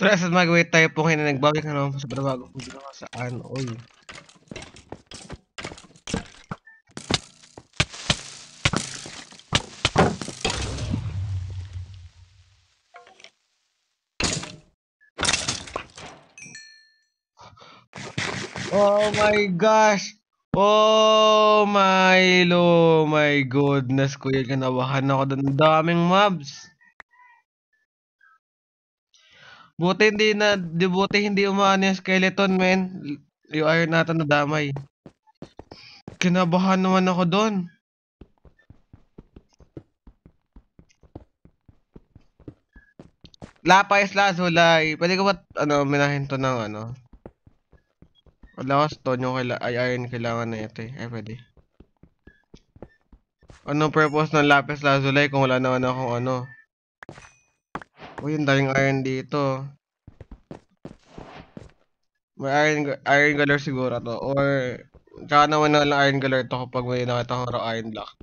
So, as mag-wait tayo po ngayon na nagbabalik na naman po sa bagong video ko saan, oy. Oh my gosh! Oh my goodness, kuya, kinabahan ako doon. Daming mobs. Buti hindi umano yung skeleton, men. Yung iron natin nadamay. Kinabahan naman ako doon. Lapis lazuli. Pwede ko ba, minahin to ng wala ko stone yung iron kailangan na ito eh. Ay, pwede. Anong purpose ng lapis lazuli kung wala naman akong Uy, yung daming iron dito. May iron galore siguro to. Or, tsaka naman na lang iron galore to kapag may nakita kong raw iron block.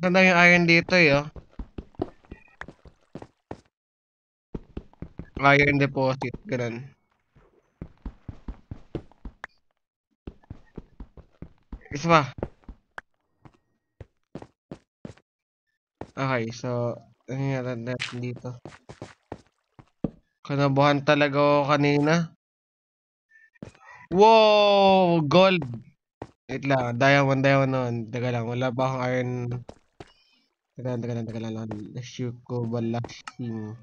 Ang daming iron dito eh, oh. Iron deposit, ganun. Isa pa. Okay, so, ano yung natin dito? Kanabahan talaga ako kanina. Wow! Gold! Wait lang, diamond naman. Teka lang, wala ba akong iron? Teka lang. Shuko Balasting.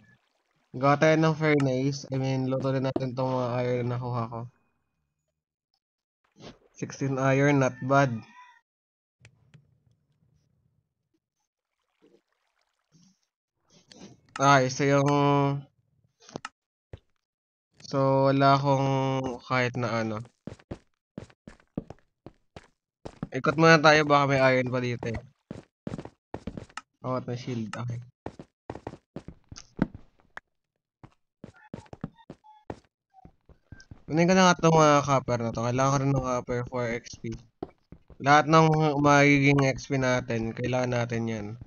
Gawa tayo ng furnace. I mean, luto na natin tong mga iron na nakuha ko. 16 iron, not bad. Okay, so wala akong kahit na Ikot muna tayo, baka may iron pa dito eh. Bawat na shield, okay. Kunin ko na nga itong mga copper na to. Kailangan ko rin ng copper for XP. Lahat ng magiging XP natin, kailangan natin yan.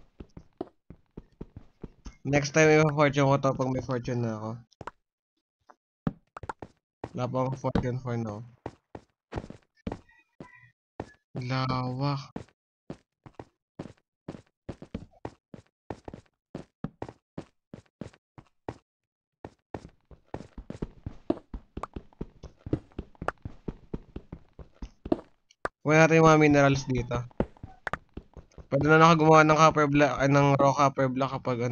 Next time, i-fortune ko to pag may fortune na ako. Wala pa akong fortune for now. Lawak. Kuha natin yung mga minerals dito. Pwede na ako gumawa ng copper block, ng raw copper block kapag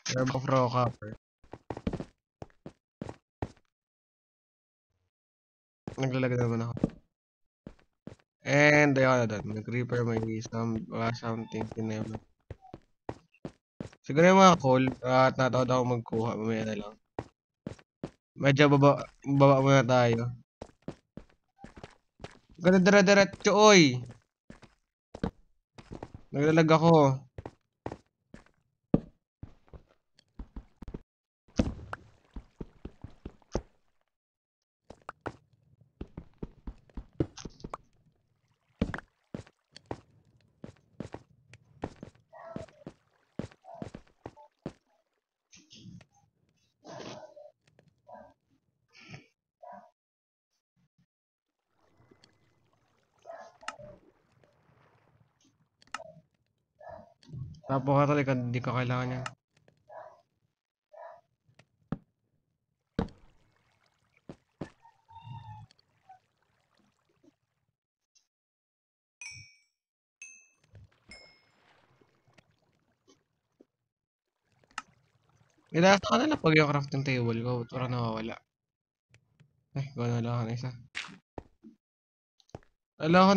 Herb of raw copper. Naglalagay naman ako. And ayaw na doon. Nag-reaper may something kinema. Siguro yung mga coal at natawad ako magkuha. Mamaya na lang. Medyo baba muna tayo. Ganda dire-diretso, oy! Naglalag ako. Napakatalik, hindi ka kailangan yan. Ilasa ka na lang pag yung crafting table ko. Parang nawawala. Gawa na lang ako ng isa. Alam ko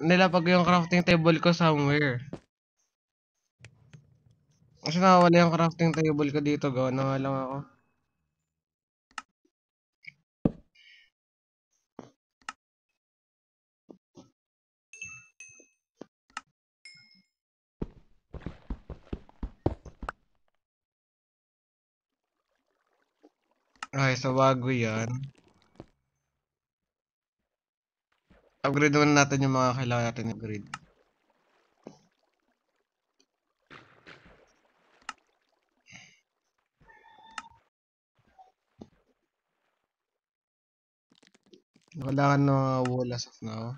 nila pag yung crafting table ko somewhere. Kasi nawawala yung crafting table ko dito. Gawa na nga lang ako. Ay, so bago yan. Upgrade muna natin yung mga kailangan natin upgrade. Kailangan na wool as of now.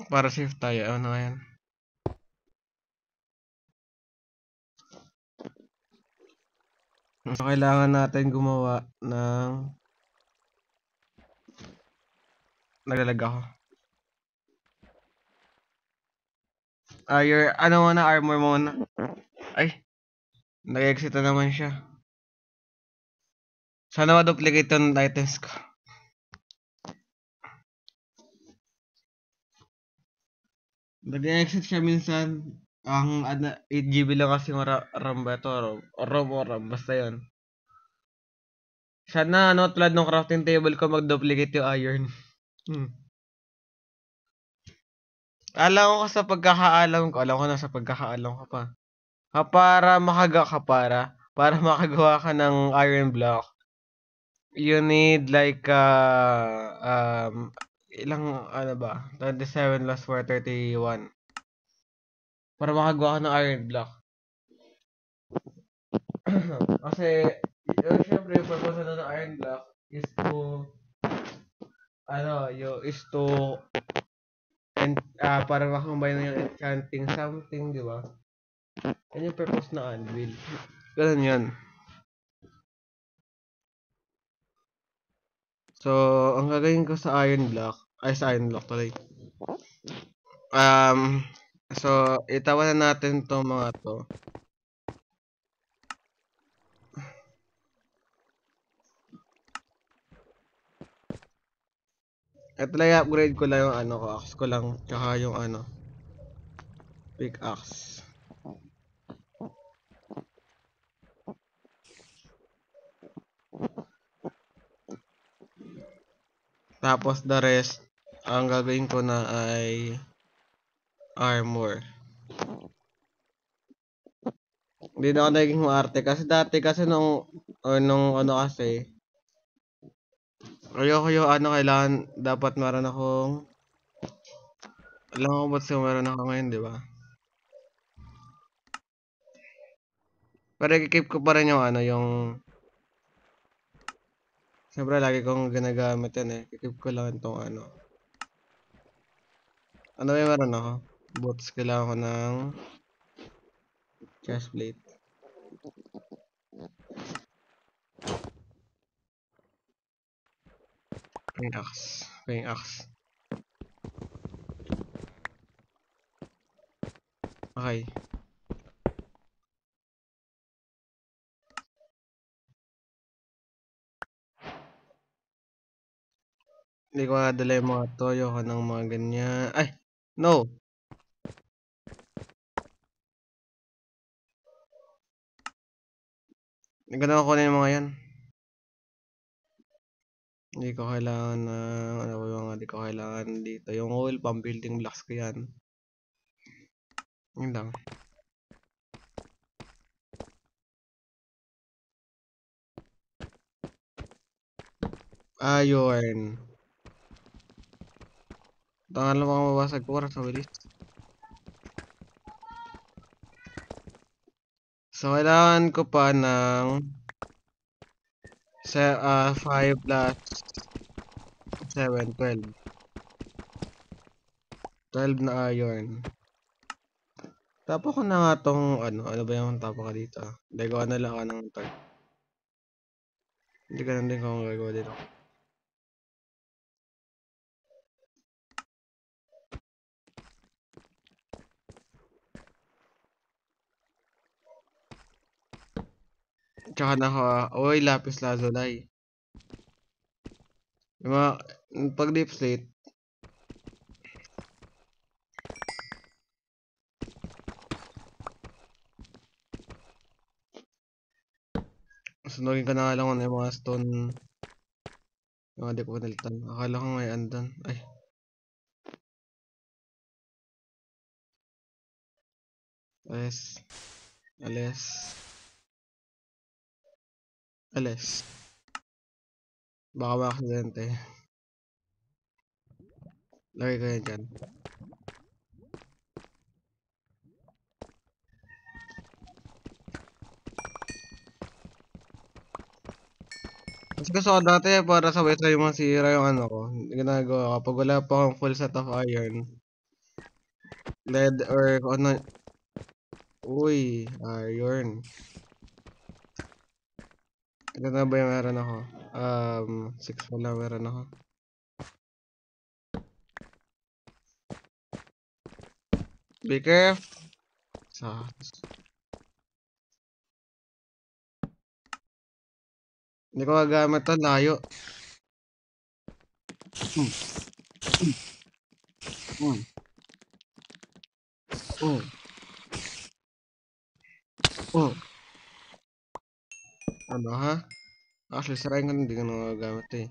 Para safe tayo. Ano nga yan? So, kailangan natin gumawa ng... Naglalag ako. Your, ano muna, armor muna. Ay, nag-exit na naman siya. Sana ma-duplicate yung items ko. Nag-exit siya minsan. Ang 8 GB lang kasi yung RAM ba ito? RAM, basta yun. Sana ano, tulad ng crafting table ko, mag-duplicate yung iron. Alam ko na sa pagkakaalam ko pa. Para makagawa ka ng iron block, you need like, ilang, ano ba? 27 plus 4, 31. Para makagawa ka ng iron block. Kasi, syempre, yung purpose na ng iron block is to, is to, para makombine na yung enchanting something, di ba? Yan yung purpose na anvil. Ganun yan. So, ang gagawin ko sa iron block, tuloy. So, itawan na natin tong mga to. Ito lang upgrade ko lang yung axe ko lang, tsaka yung pickaxe. Tapos the rest, ang gagawin ko na ay armor. Hindi na ako naging maarte kasi dati kasi nung kasi ayoko yung kailangan dapat meron akong alam ko ba't meron ako ngayon, di ba? Pero i-keep ko pa rin yung yung siyempre lagi kong ginagamit yan eh. I-keep ko lang itong ano ba yung meron ako? Boots, kailangan ko ng chest plate. Pickaxe. Okay. Hindi ko nadala yung mga toyo ko ng mga ganyan. Ay! No! Hindi ko na kukunin yung mga yan. Hindi ko kailangan ng hindi ko kailangan dito. Yung oil, pang building blocks ko yan. Yun lang. Ayun. Tangan lang mga mabasag ko para sa bilis. So, kailangan ko pa ng 5 plus 7, 12. 12 na iron. Tapo ko na nga tong ano ba yung tapo ka dito? Hindi ko lang ako ng tag. Hindi ganun din kung gagawa dito. Tsaka oy, lapis lazuli. Yung mga, pag deep slate, sunugin ko na nga lang yung mga stone, yung mga di ko pinalitan. Akala ko may andan. Ay, Alis. Alis. Alis. Baka ma-aksidente. Lagay ko yan dyan. Mas gusto ko dati para sabay-sabay masira yung ano ko. Ginagawa ko. Pag wala pa akong full set of iron, lead or kung ano. Uy, iron. Ito na ba yung meron ako? 6 pala meron ako. Be careful. Hindi ko gagamit to, layo. Hmm. Hmm. Hmm. Hmm. Ano ha? Actually, sirain ko na, hindi ko na magagamit eh.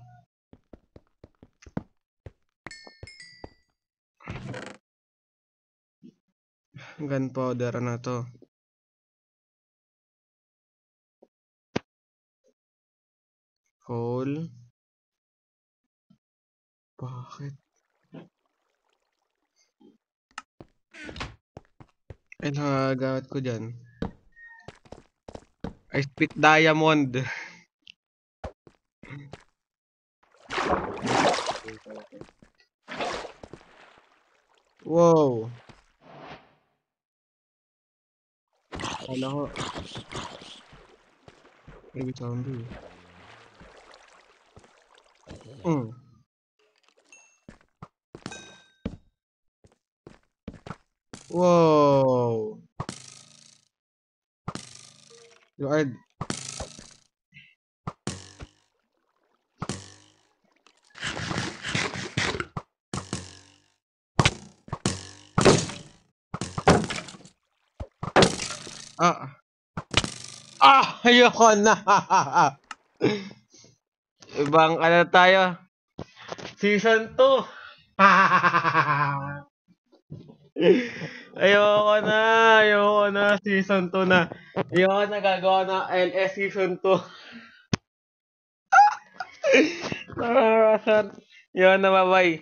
Gunpowder na to. Coal. Bakit? Ay, nagagamit ko dyan. I spit diamond. Wow. Kala ko. Baby zombie. Hmm. Wow. You are... Ah. Ah! Ayoko na! Ibang ano tayo? Season 2! Ayoko na, season 2 na. Ayoko na gagawa ng LS season 2. Ayoko na, bye-bye.